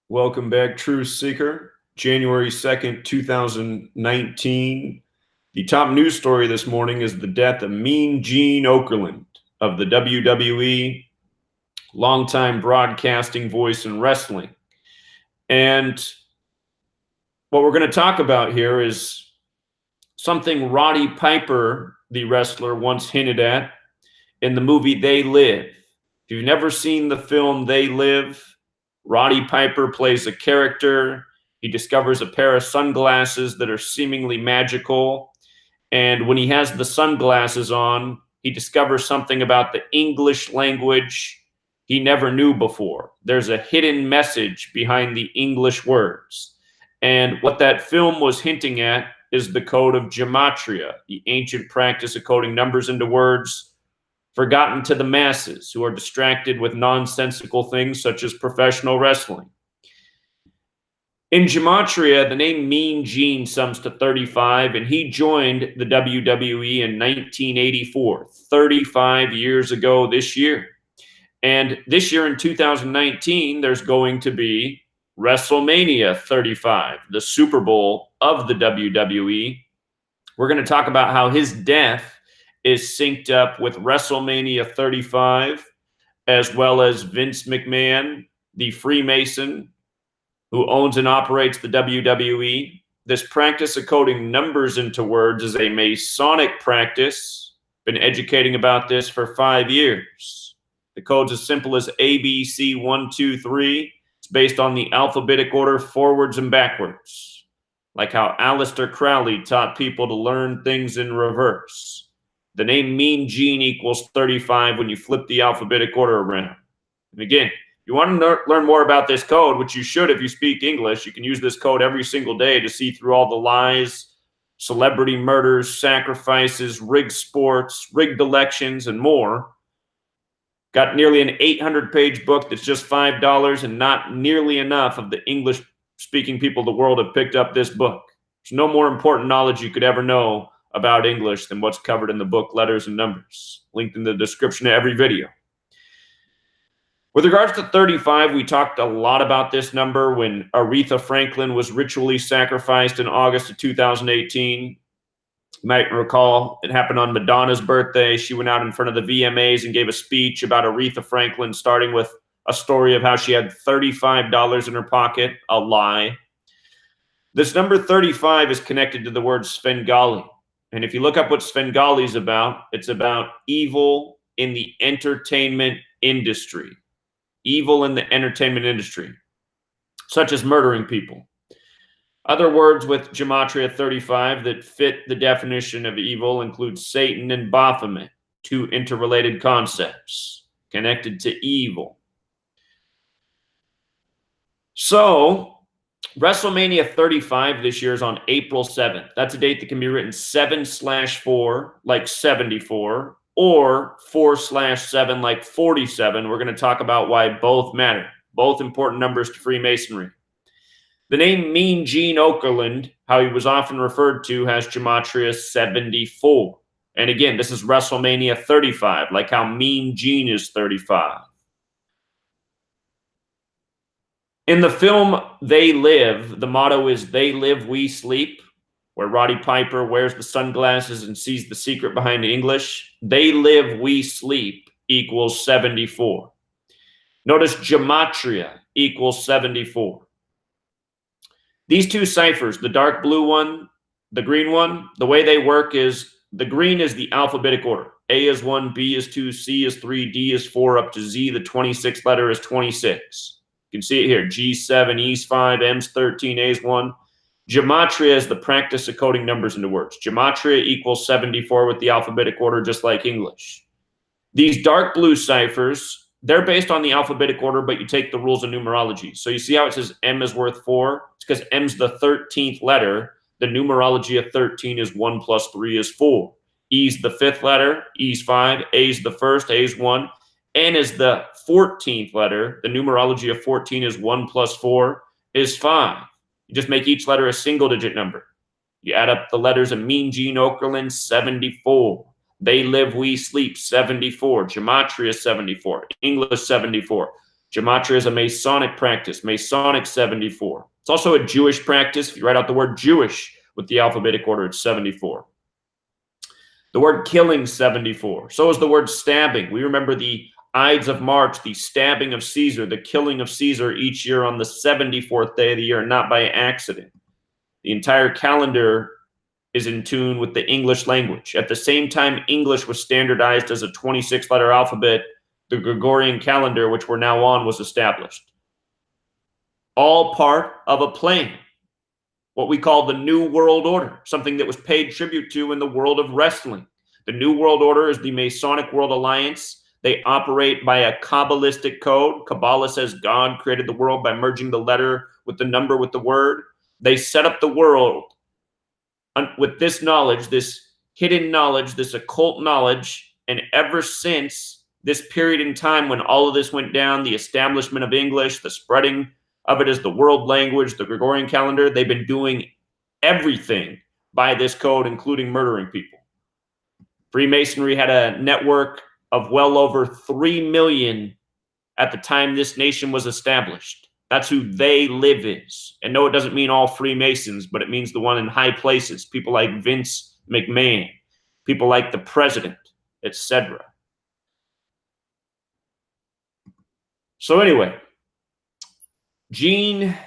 Welcome back, Truth Seeker. January 2nd, 2019. The top news story this morning is the death of Mean Gene Okerlund of the WWE, longtime broadcasting voice in wrestling. And what we're going to talk about here is something Roddy Piper, the wrestler, once hinted at in the movie They Live. If you've never seen the film They Live, Roddy Piper plays a character. He discovers a pair of sunglasses that are seemingly magical. And when he has the sunglasses on, he discovers something about the English language he never knew before. There's a hidden message behind the English words. And what that film was hinting at is the code of Gematria, the ancient practice of coding numbers into words forgotten to the masses who are distracted with nonsensical things such as professional wrestling. In Gematria, the name Mean Gene sums to 35, and he joined the WWE in 1984, 35 years ago this year. And this year in 2019, there's going to be WrestleMania 35, the Super Bowl of the WWE. We're going to talk about how his death is synced up with WrestleMania 35, as well as Vince McMahon, the Freemason, who owns and operates the WWE. This practice of coding numbers into words is a Masonic practice. Been educating about this for 5 years. The code's as simple as ABC 1, 2, 3. It's based on the alphabetic order forwards and backwards, like how Aleister Crowley taught people to learn things in reverse. The name Mean Gene equals 35 when you flip the alphabetic order around. And again, if you want to learn more about this code, which you should if you speak English, you can use this code every single day to see through all the lies, celebrity murders, sacrifices, rigged sports, rigged elections, and more. Got nearly an 800-page book that's just $5, and not nearly enough of the English-speaking people of the world have picked up this book. There's no more important knowledge you could ever know about English than what's covered in the book Letters and Numbers, linked in the description of every video. With regards to 35, we talked a lot about this number when Aretha Franklin was ritually sacrificed in August of 2018. You might recall it happened on Madonna's birthday. She went out in front of the VMAs and gave a speech about Aretha Franklin, starting with a story of how she had $35 in her pocket, a lie. This number 35 is connected to the word Svengali. And if you look up what Svengali is about, it's about evil in the entertainment industry. Evil in the entertainment industry, such as murdering people. Other words with Gematria 35 that fit the definition of evil include Satan and Baphomet, two interrelated concepts connected to evil. So, WrestleMania 35 this year is on April 7th. That's a date that can be written 7/4, like 74, or 4/7, like 47. We're going to talk about why both matter. Both important numbers to Freemasonry. The name Mean Gene Okerlund, how he was often referred to, has Gematria 74. And again, this is WrestleMania 35, like how Mean Gene is 35. In the film They Live, the motto is "They live, we sleep," where Roddy Piper wears the sunglasses and sees the secret behind English. They live, we sleep equals 74. Notice Gematria equals 74. These two ciphers, the dark blue one, the green one, the way they work is the green is the alphabetic order. A is 1, B is 2, C is 3, D is 4, up to Z, the 26th letter is 26. You can see it here, G7, E's 5, M's 13, A's 1. Gematria is the practice of coding numbers into words. Gematria equals 74 with the alphabetic order, just like English. These dark blue ciphers, they're based on the alphabetic order, but you take the rules of numerology. So you see how it says M is worth 4? It's because M's the 13th letter. The numerology of 13 is 1 plus 3 is 4. E's the 5th letter, E's 5, A's the 1st, A's 1. N is the 14th letter. The numerology of 14 is 1 plus 4 is 5. You just make each letter a single-digit number. You add up the letters of Mean Gene Okerlund, 74. They live, we sleep, 74. Gematria, 74. English, 74. Gematria is a Masonic practice, Masonic 74. It's also a Jewish practice. If you write out the word Jewish with the alphabetic order, it's 74. The word killing, 74. So is the word stabbing. We remember the Ides of March, the stabbing of Caesar, the killing of Caesar each year on the 74th day of the year, not by accident. The entire calendar is in tune with the English language. At the same time English was standardized as a 26-letter alphabet, the Gregorian calendar, which we're now on, was established. All part of a plan, what we call the New World Order, something that was paid tribute to in the world of wrestling. The New World Order is the Masonic World Alliance. They operate by a Kabbalistic code. Kabbalah says God created the world by merging the letter with the number with the word. They set up the world with this knowledge, this hidden knowledge, this occult knowledge, and ever since this period in time when all of this went down, the establishment of English, the spreading of it as the world language, the Gregorian calendar, they've been doing everything by this code, including murdering people. Freemasonry had a network of well over 3 million at the time this nation was established. That's who they live is. And no, it doesn't mean all Freemasons, but it means the one in high places, people like Vince McMahon, people like the president, etc. So anyway, Gene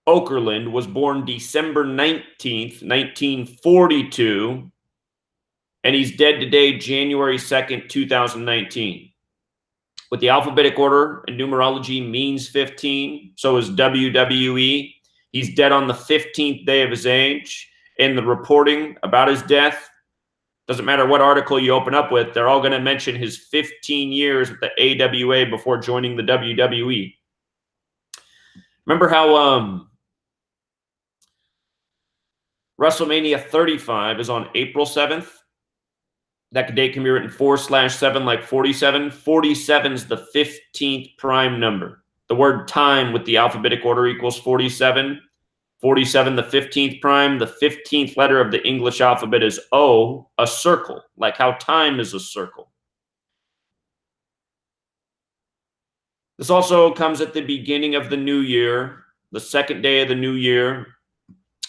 Okerlund was born December 19th, 1942, and he's dead today, January 2nd, 2019. With the alphabetic order and numerology means 15, so is WWE. He's dead on the 15th day of his age. In the reporting about his death, doesn't matter what article you open up with, they're all going to mention his 15 years with the AWA before joining the WWE. Remember how WrestleMania 35 is on April 7th? That date can be written 4/7 like 47. 47 is the 15th prime number. The word time with the alphabetic order equals 47. 47, the 15th prime. The 15th letter of the English alphabet is O, a circle, like how time is a circle. This also comes at the beginning of the new year, the second day of the new year.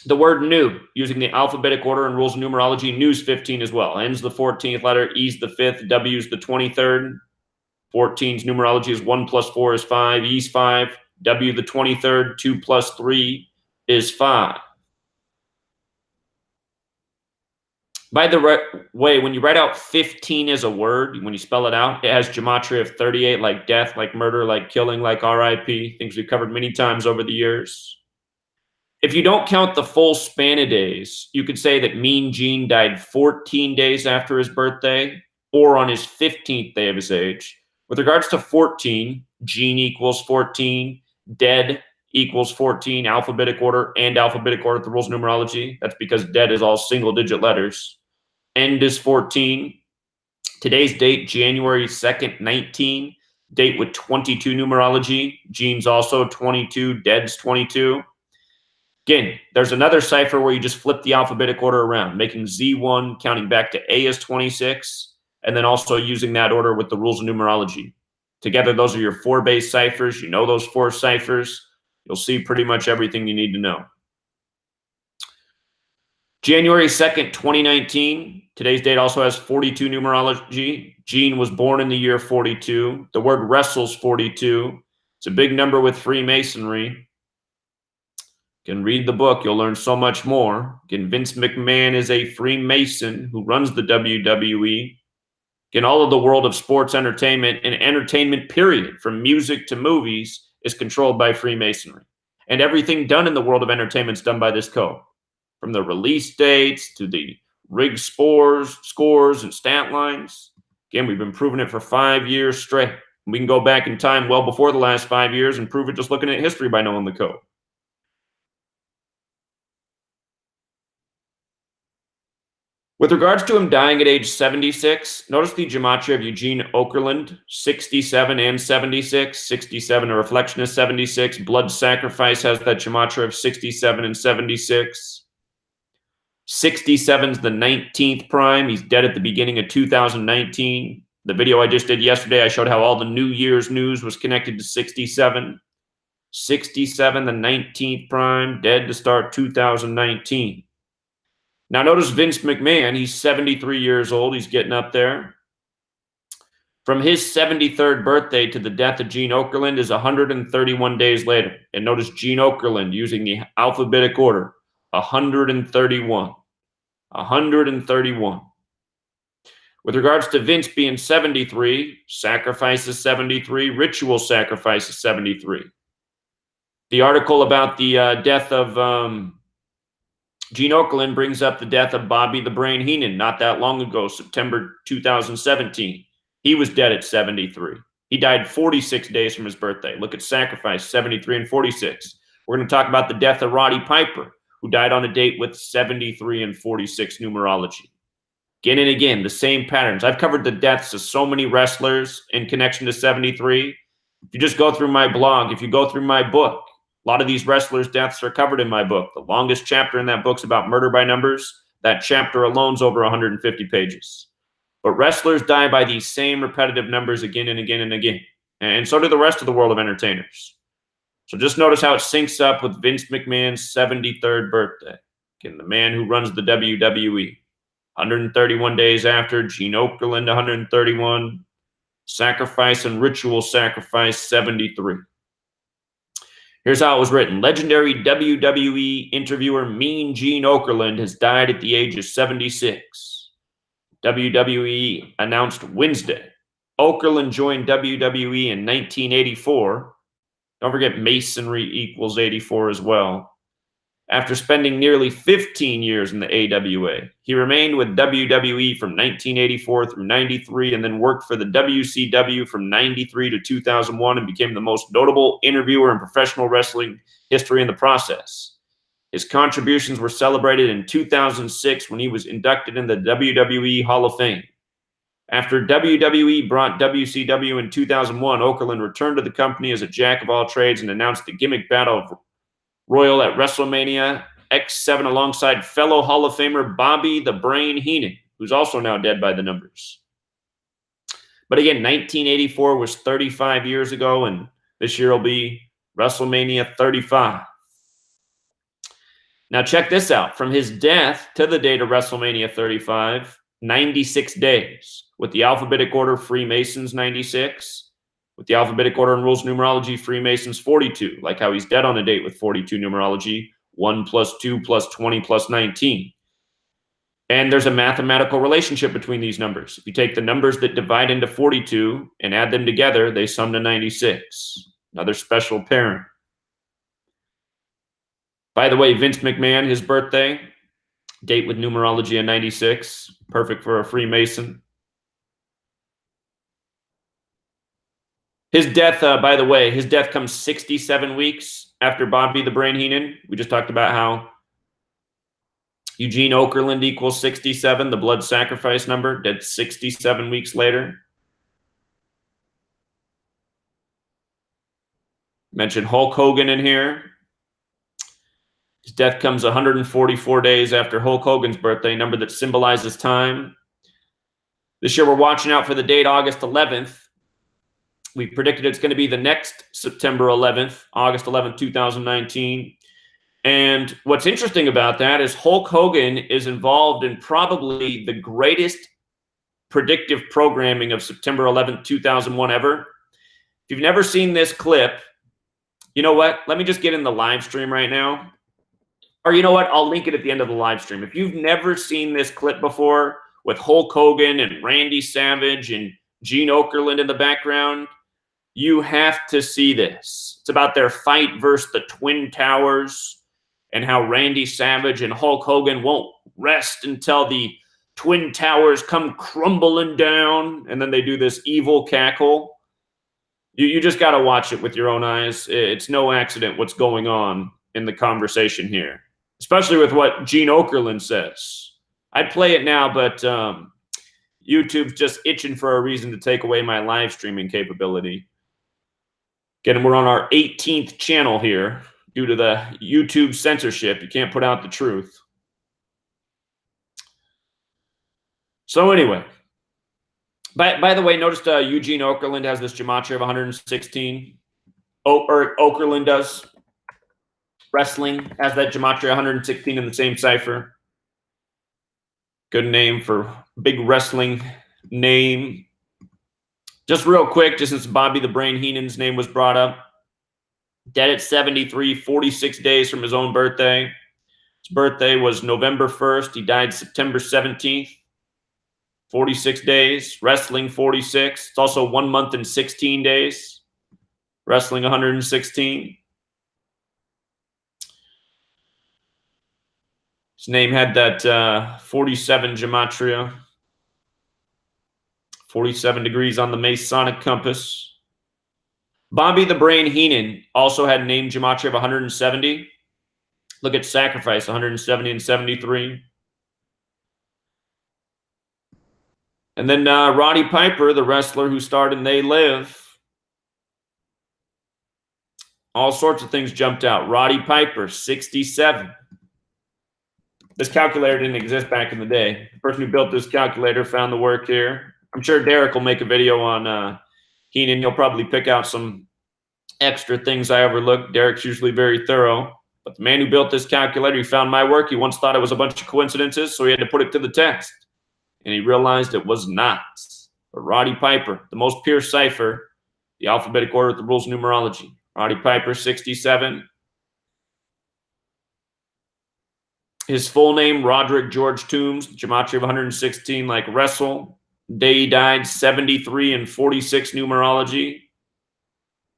The word new, using the alphabetic order and rules of numerology, new's 15 as well. N's the 14th letter, E's the 5th, W's the 23rd. 14's numerology is 1 + 4 is 5, E's 5, W the 23rd, 2 + 3 is 5. By the way, when you write out 15 as a word, when you spell it out, it has gematria of 38, like death, like murder, like killing, like RIP, things we've covered many times over the years. If you don't count the full span of days, you could say that Mean Gene died 14 days after his birthday or on his 15th day of his age. With regards to 14, Gene equals 14, dead equals 14, alphabetic order and alphabetic order, the rules of numerology. That's because dead is all single-digit letters. End is 14. Today's date, January 2nd, 19. Date with 22 numerology. Gene's also 22, dead's 22. Again, there's another cipher where you just flip the alphabetic order around, making Z1 counting back to A is 26, and then also using that order with the rules of numerology. Together, those are your 4 base ciphers. You know those 4 ciphers. You'll see pretty much everything you need to know. January 2nd, 2019. Today's date also has 42 numerology. Gene was born in the year 42. The word wrestle's 42. It's a big number with Freemasonry. You can read the book. You'll learn so much more. Again, Vince McMahon is a Freemason who runs the WWE. Again, all of the world of sports entertainment and entertainment, period, from music to movies, is controlled by Freemasonry. And everything done in the world of entertainment is done by this code. From the release dates to the rigged scores and stat lines. Again, we've been proving it for 5 years straight. We can go back in time well before the last 5 years and prove it just looking at history by knowing the code. With regards to him dying at age 76, notice the gematria of Eugene Okerlund, 67 and 76. 67, a reflection of 76. Blood Sacrifice has that gematria of 67 and 76. 67 is the 19th prime. He's dead at the beginning of 2019. The video I just did yesterday, I showed how all the New Year's news was connected to 67. 67, the 19th prime, dead to start 2019. Now notice Vince McMahon, he's 73 years old. He's getting up there. From his 73rd birthday to the death of Gene Okerlund is 131 days later. And notice Gene Okerlund using the alphabetic order, 131. 131. With regards to Vince being 73, sacrifice is 73, ritual sacrifice is 73. The article about the death of Gene Okerlund brings up the death of Bobby the Brain Heenan not that long ago, September 2017. He was dead at 73. He died 46 days from his birthday. Look at sacrifice, 73 and 46. We're going to talk about the death of Roddy Piper, who died on a date with 73 and 46 numerology. Again and again, the same patterns. I've covered the deaths of so many wrestlers in connection to 73. If you just go through my blog, if you go through my book, a lot of these wrestlers' deaths are covered in my book. The longest chapter in that book's about murder by numbers. That chapter alone's over 150 pages. But wrestlers die by these same repetitive numbers again and again and again. And so do the rest of the world of entertainers. So just notice how it syncs up with Vince McMahon's 73rd birthday. Again, the man who runs the WWE. 131 days after, Gene Okerlund, 131. Sacrifice and ritual sacrifice, 73. Here's how it was written. Legendary WWE interviewer Mean Gene Okerlund has died at the age of 76. WWE announced Wednesday. Okerlund joined WWE in 1984. Don't forget Masonry equals 84 as well. After spending nearly 15 years in the AWA, he remained with WWE from 1984 through 93 and then worked for the WCW from 93 to 2001 and became the most notable interviewer in professional wrestling history in the process. His contributions were celebrated in 2006 when he was inducted in the WWE Hall of Fame. After WWE brought WCW in 2001, Okerlund returned to the company as a jack of all trades and announced the gimmick battle of Royal at WrestleMania X7 alongside fellow Hall of Famer Bobby the Brain Heenan, who's also now dead by the numbers. But again, 1984 was 35 years ago, and this year will be WrestleMania 35. Now check this out. From his death to the date of WrestleMania 35, 96 days. With the alphabetic order, Freemasons 96. With the alphabetic order and rules numerology, Freemasons 42, like how he's dead on a date with 42 numerology, 1 plus 2 plus 20 plus 19. And there's a mathematical relationship between these numbers. If you take the numbers that divide into 42 and add them together, they sum to 96. Another special pairing. By the way, Vince McMahon, his birthday, date with numerology in 96, perfect for a Freemason. His death, by the way, his death comes 67 weeks after Bobby the Brain Heenan. We just talked about how Eugene Okerlund equals 67, the blood sacrifice number, dead 67 weeks later. Mentioned Hulk Hogan in here. His death comes 144 days after Hulk Hogan's birthday, number that symbolizes time. This year we're watching out for the date August 11th. We predicted it's going to be the next September 11th, August 11th, 2019. And what's interesting about that is Hulk Hogan is involved in probably the greatest predictive programming of September 11th, 2001 ever. If you've never seen this clip, you know what? Let me just get in the live stream right now. Or you know what? I'll link it at the end of the live stream. If you've never seen this clip before with Hulk Hogan and Randy Savage and Gene Okerlund in the background, you have to see this. It's about their fight versus the Twin Towers and how Randy Savage and Hulk Hogan won't rest until the Twin Towers come crumbling down, and then they do this evil cackle. You just got to watch it with your own eyes. It's no accident what's going on in the conversation here, especially with what Gene Okerlund says. I'd play it now, but YouTube's just itching for a reason to take away my live streaming capability. Again, we're on our 18th channel here. Due to the YouTube censorship, you can't put out the truth. So anyway, By the way, noticed Eugene Okerlund has this gematria of 116. Or Okerlund does. Wrestling has that gematria 116 in the same cipher. Good name for big wrestling name. Just real quick, just since Bobby the Brain Heenan's name was brought up. Dead at 73, 46 days from his own birthday. His birthday was November 1st. He died September 17th. 46 days. Wrestling 46. It's also 1 month and 16 days. Wrestling 116. His name had that 47 gematria. 47 degrees on the Masonic compass. Bobby the Brain Heenan also had name gematria of 170. Look at sacrifice, 170 and 73. And then Roddy Piper, the wrestler who starred in They Live. All sorts of things jumped out. Roddy Piper, 67. This calculator didn't exist back in the day. The person who built this calculator found the work here. I'm sure Derek will make a video on Heenan. He'll probably pick out some extra things I overlooked. Derek's usually very thorough. But the man who built this calculator, he found my work. He once thought it was a bunch of coincidences, so he had to put it to the test. And he realized it was not. But Roddy Piper, the most pure cipher, the alphabetic order with the rules of numerology. Roddy Piper, 67. His full name, Roderick George Toombs, gematria of 116, like wrestle. Day he died, 73 and 46 numerology.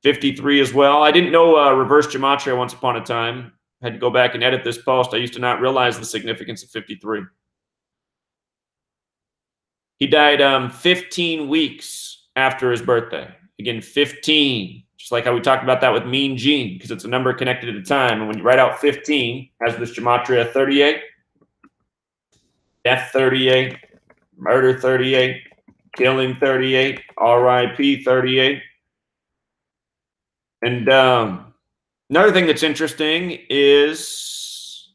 53 as well. I didn't know reverse gematria once upon a time. I had to go back and edit this post. I used to not realize the significance of 53. He died 15 weeks after his birthday. Again, 15. Just like how we talked about that with Mean Gene, because it's a number connected at a time. And when you write out 15, has this gematria 38, death 38, murder 38, killing 38, RIP 38. And another thing that's interesting is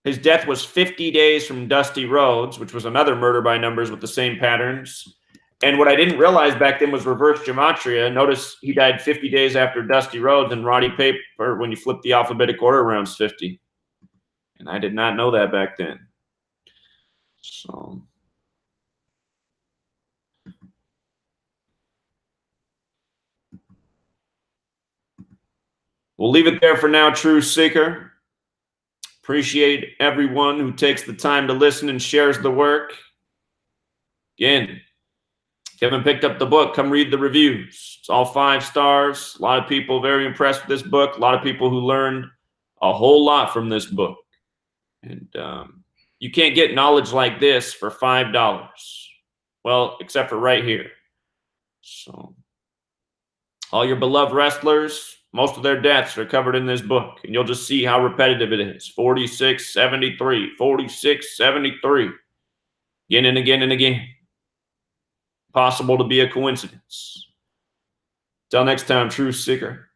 his death was 50 days from Dusty Rhodes, which was another murder by numbers with the same patterns. And what I didn't realize back then was reverse gematria. Notice he died 50 days after Dusty Rhodes, and Roddy Piper, when you flip the alphabetic order, rounds 50. And I did not know that back then. So we'll leave it there for now, True Seeker. Appreciate everyone who takes the time to listen and shares the work. Again, if you haven't picked up the book, come read the reviews. It's all 5 stars. A lot of people very impressed with this book. A lot of people who learned a whole lot from this book. And you can't get knowledge like this for $5. Well, except for right here. So all your beloved wrestlers, most of their deaths are covered in this book. And you'll just see how repetitive it is. 46, 73, 46, 73. Again and again and again. Possible to be a coincidence. Till next time, True Seeker.